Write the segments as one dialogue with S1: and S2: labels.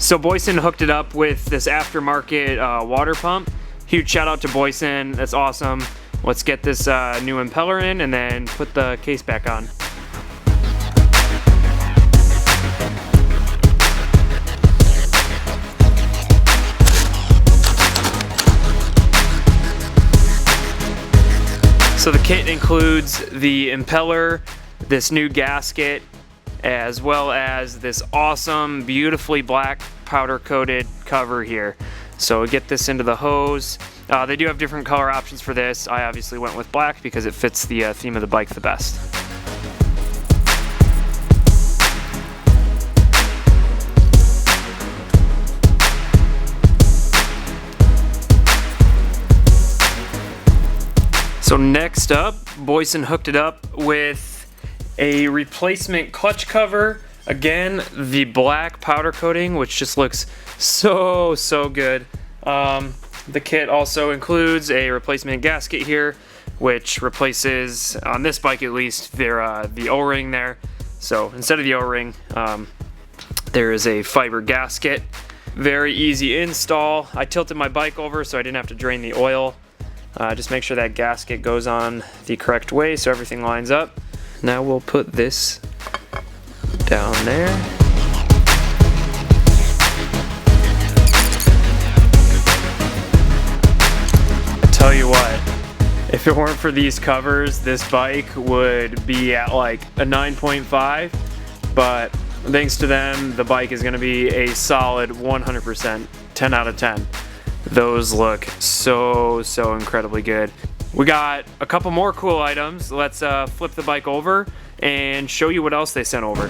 S1: So Boyson hooked it up with this aftermarket water pump. Huge shout out to Boyson, that's awesome. Let's get this new impeller in and then put the case back on. So the kit includes the impeller, this new gasket, as well as this awesome, beautifully black powder coated cover here. So we get this into the hose. They do have different color options for this. I obviously went with black because it fits the theme of the bike the best. So next up, Boyson hooked it up with a replacement clutch cover. Again, the black powder coating, which just looks so good. The kit also includes a replacement gasket here, which replaces, on this bike at least, the O-ring there. So instead of the O-ring, there is a fiber gasket. Very easy install. I tilted my bike over so I didn't have to drain the oil. Just make sure that gasket goes on the correct way so everything lines up. Now we'll put this down there. I tell you what, if it weren't for these covers, this bike would be at like a 9.5, but thanks to them, the bike is going to be a solid 100%, 10 out of 10. Those look so incredibly good. We got a couple more cool items. Let's flip the bike over and show you what else they sent over.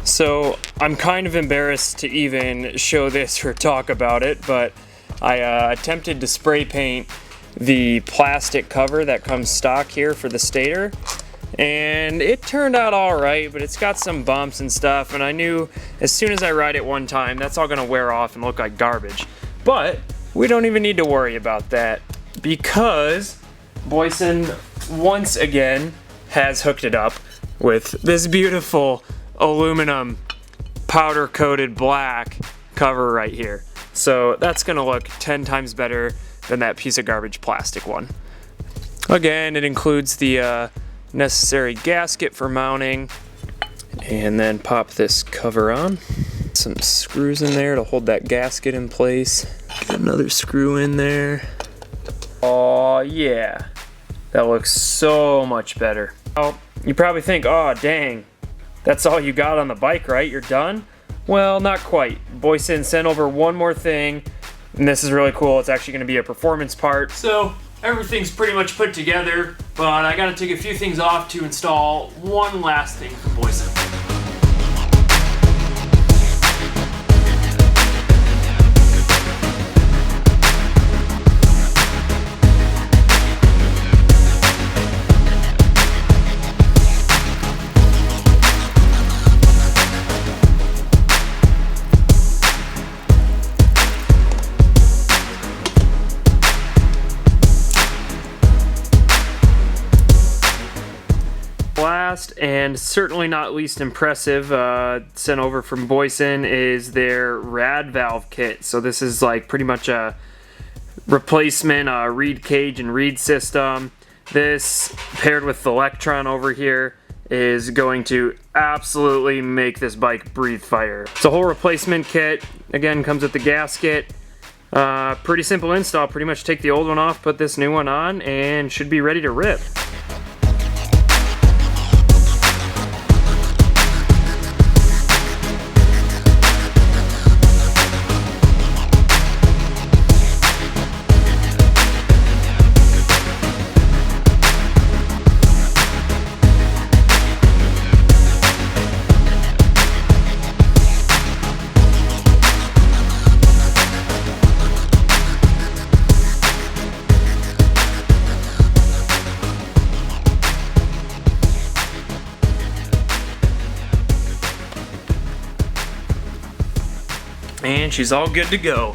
S1: So I'm kind of embarrassed to even show this or talk about it, but I attempted to spray paint the plastic cover that comes stock here for the Stator, and it turned out all right, but it's got some bumps and stuff, and I knew as soon as I ride it one time, that's all gonna wear off and look like garbage. But we don't even need to worry about that because Boyson once again has hooked it up with this beautiful aluminum powder coated black cover right here. So that's gonna look 10 times better than that piece of garbage plastic one. Again, it includes the necessary gasket for mounting, and then pop this cover on. Some screws in there to hold that gasket in place. Get another screw in there. Oh yeah, that looks so much better. Oh, you probably think, oh dang, that's all you got on the bike, right? You're done? Well, not quite. Boyson sent over one more thing, and this is really cool. It's actually going to be a performance part. So everything's pretty much put together, but I got to take a few things off to install one last thing from Boyson. Last and certainly not least impressive, sent over from Boyson, is their RAD valve kit. So this is like pretty much a replacement reed cage and reed system. This paired with the Electron over here is going to absolutely make this bike breathe fire. It's a whole replacement kit. Again, comes with the gasket. Pretty simple install. Pretty much take the old one off, put this new one on, and should be ready to rip. And she's all good to go.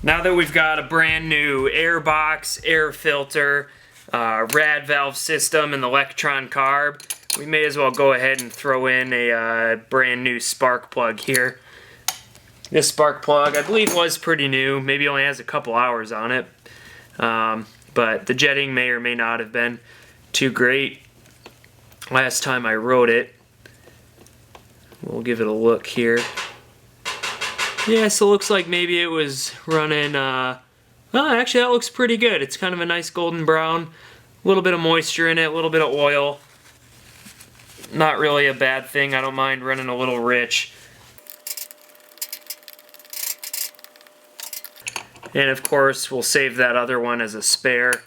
S1: Now that we've got a brand new air box, air filter, rad valve system, and the Electron carb, we may as well go ahead and throw in a brand new spark plug here. This spark plug, I believe, was pretty new. Maybe only has a couple hours on it. But the jetting may or may not have been too great last time I rode it. We'll give it a look here. Yeah, so it looks like maybe it was running, well, actually that looks pretty good. It's kind of a nice golden brown, a little bit of moisture in it, a little bit of oil. Not really a bad thing. I don't mind running a little rich. And of course, we'll save that other one as a spare.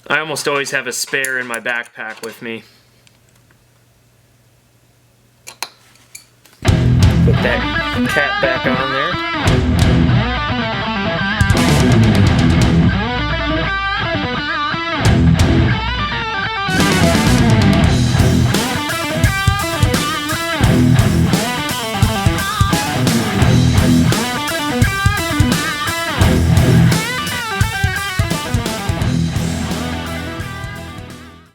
S1: I almost always have a spare in my backpack with me. Put that cap back on there.